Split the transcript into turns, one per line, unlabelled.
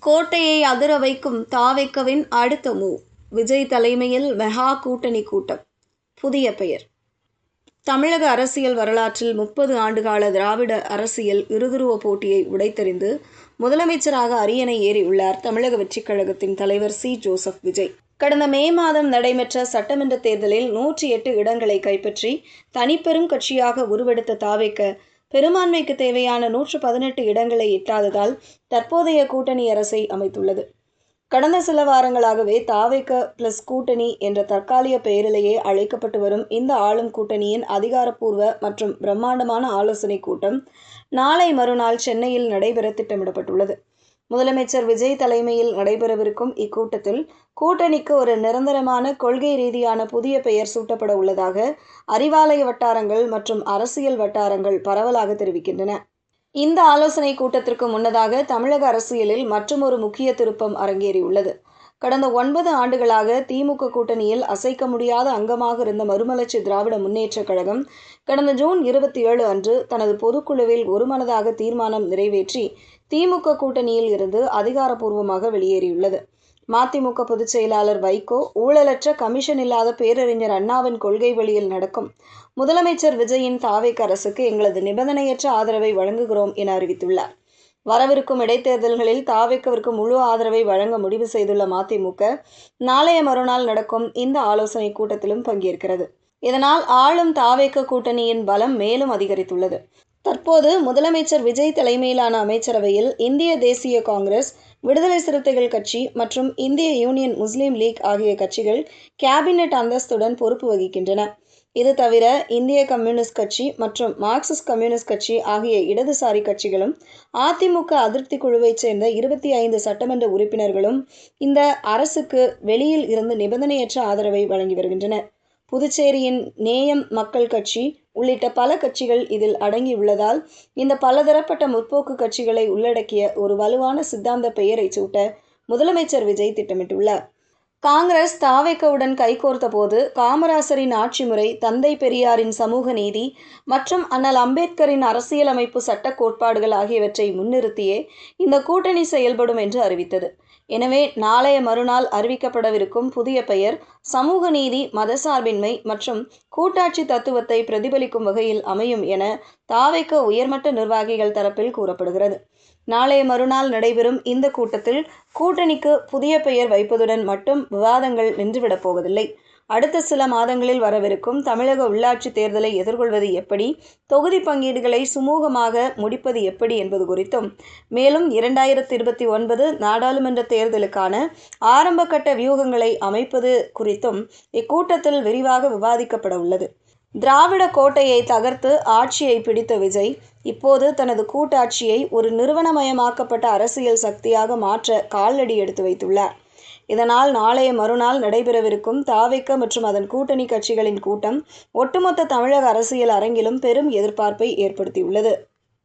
கோட்டையை அதிர வைக்கும் தாவேக்கவின் அடுத்த மூவ். விஜய் தலைமையில் மெகா கூட்டணி கூட்டம். புதிய பெயர். தமிழக அரசியல் வரலாற்றில் 30 ஆண்டுகால திராவிட அரசியல் இருதுருவ போட்டியை உடைத்தெறிந்து முதலமைச்சராக அரியணை ஏறியுள்ளார் தமிழக வெற்றிக் கழகத்தின் தலைவர் சி. ஜோசப் விஜய். கடந்த மே மாதம் நடைபெற்ற சட்டமன்ற தேர்தலில் 108 இடங்களை கைப்பற்றி தனிப்பெரும் கட்சியாக உருவெடுத்த தாவேக்க பெரும்பான்மைக்கு தேவையான 118 இடங்களை எட்டாததால் தற்போதைய கூட்டணி அரசை அமைத்துள்ளது. கடந்த சில வாரங்களாகவே தாவேக்க பிளஸ் கூட்டணி என்ற தற்காலிக பெயரிலேயே அழைக்கப்பட்டு வரும் இந்த ஆளும் கூட்டணியின் அதிகாரப்பூர்வ மற்றும் பிரம்மாண்டமான ஆலோசனை கூட்டம் நாளை மறுநாள் சென்னையில் நடைபெற திட்டமிடப்பட்டுள்ளது. முதலமைச்சர் விஜய் தலைமையில் நடைபெறவிருக்கும் இக்கூட்டத்தில் கூட்டணிக்கு ஒரு நிரந்தரமான கொள்கை ரீதியான புதிய பெயர் சூட்டப்பட உள்ளதாக அறிவாலய வட்டாரங்கள் மற்றும் அரசியல் வட்டாரங்கள் பரவலாக தெரிவிக்கின்றன. இந்த ஆலோசனை கூட்டத்திற்கு முன்னதாக தமிழக அரசியலில் மற்றுமொரு முக்கிய திருப்பம் அரங்கேறியுள்ளது. கடந்த 9 ஆண்டுகளாக திமுக கூட்டணியில் அசைக்க முடியாத அங்கமாக இருந்த மறுமலர்ச்சி திராவிட முன்னேற்றக் கழகம் கடந்த ஜூன் 27 அன்று தனது பொதுக்குழுவில் ஒருமனதாக தீர்மானம் நிறைவேற்றி திமுக கூட்டணியில் இருந்து அதிகாரப்பூர்வமாக வெளியேறியுள்ளது. மதிமுக பொதுச் செயலாளர் வைகோ ஊழலற்ற கமிஷன் இல்லாத பேரறிஞர் அண்ணாவின் கொள்கை வழியில் நடக்கும் முதலமைச்சர் விஜயின் தாவேக்க அரசுக்கு எங்களது நிபந்தனையற்ற ஆதரவை வழங்குகிறோம் என அறிவித்துள்ளார். வரவிருக்கும் இடைத்தேர்தல்களில் தாவேக்கவிற்கு முழு ஆதரவை வழங்க முடிவு செய்துள்ள மதிமுக நாளைய மறுநாள் நடக்கும் இந்த ஆலோசனை கூட்டத்திலும் பங்கேற்கிறது. இதனால் ஆளும் தாவேக்க கூட்டணியின் பலம் மேலும் அதிகரித்துள்ளது. தற்போது முதலமைச்சர் விஜய் தலைமையிலான அமைச்சரவையில் இந்திய தேசிய காங்கிரஸ், விடுதலை சிறுத்தைகள் கட்சி மற்றும் இந்திய யூனியன் முஸ்லீம் லீக் ஆகிய கட்சிகள் கேபினெட் அந்தஸ்துடன் பொறுப்பு வகிக்கின்றன. இது தவிர இந்திய கம்யூனிஸ்ட் கட்சி மற்றும் மார்க்சிஸ்ட் கம்யூனிஸ்ட் கட்சி ஆகிய இடதுசாரி கட்சிகளும் அதிமுக அதிருப்தி குழுவைச் சேர்ந்த 25 சட்டமன்ற உறுப்பினர்களும் இந்த அரசுக்கு வெளியில் இருந்து நிபந்தனையற்ற ஆதரவை வழங்கி வருகின்றனர். புதுச்சேரியின் நேயம் மக்கள் கட்சி உள்ளிட்ட பல கட்சிகள் இதில் அடங்கியுள்ளதால் இந்த பலதரப்பட்ட முற்போக்கு கட்சிகளை உள்ளடக்கிய ஒரு வலுவான சித்தாந்த பெயரை சூட்ட முதலமைச்சர் விஜய் திட்டமிட்டுள்ளார். காங்கிரஸ் தாவேக்கவுடன் கைகோர்த்த போது காமராசரின் ஆட்சி முறை, தந்தை பெரியாரின் சமூக நீதி மற்றும் அண்ணல் அம்பேத்கரின் அரசியலமைப்பு சட்ட கோட்பாடுகள் ஆகியவற்றை முன்னிறுத்தியே இந்த கூட்டணி செயல்படும் என்று அறிவித்தது. எனவே நாளைய மறுநாள் அறிவிக்கப்படவிருக்கும் புதிய பெயர் சமூக நீதி, மதசார்பின்மை மற்றும் கூட்டாட்சி தத்துவத்தை பிரதிபலிக்கும் வகையில் அமையும் என தாவேக்க உயர்மட்ட நிர்வாகிகள் தரப்பில் கூறப்படுகிறது. நாளைய மறுநாள் நடைபெறும் இந்த கூட்டத்தில் கூட்டணிக்கு புதிய பெயர் வைப்பதுடன் மட்டும் விவாதங்கள் நின்றுவிடப் போவதில்லை. அடுத்த சில மாதங்களில் வரவிருக்கும் தமிழக உள்ளாட்சி தேர்தலை எதிர்கொள்வது எப்படி, தொகுதி பங்கீடுகளை சுமூகமாக முடிப்பது எப்படி என்பது குறித்தும், மேலும் 2029 நாடாளுமன்ற தேர்தலுக்கான ஆரம்பகட்ட வியூகங்களை அமைப்பது குறித்தும் இக்கூட்டத்தில் விரிவாக விவாதிக்கப்பட உள்ளது. திராவிட கோட்டையை தகர்த்து ஆட்சியை பிடித்த விஜய் இப்போது தனது கூட்டாட்சியை ஒரு நிறுவனமயமாக்கப்பட்ட அரசியல் சக்தியாக மாற்ற காலடி எடுத்து வைத்துள்ளார். இதனால் நாளைய மறுநாள் நடைபெறவிருக்கும் தாவேக்க மற்றும் அதன் கூட்டணி கட்சிகளின் கூட்டம் ஒட்டுமொத்த தமிழக அரசியல் அரங்கிலும் பெரும் எதிர்பார்ப்பை ஏற்படுத்தியுள்ளது.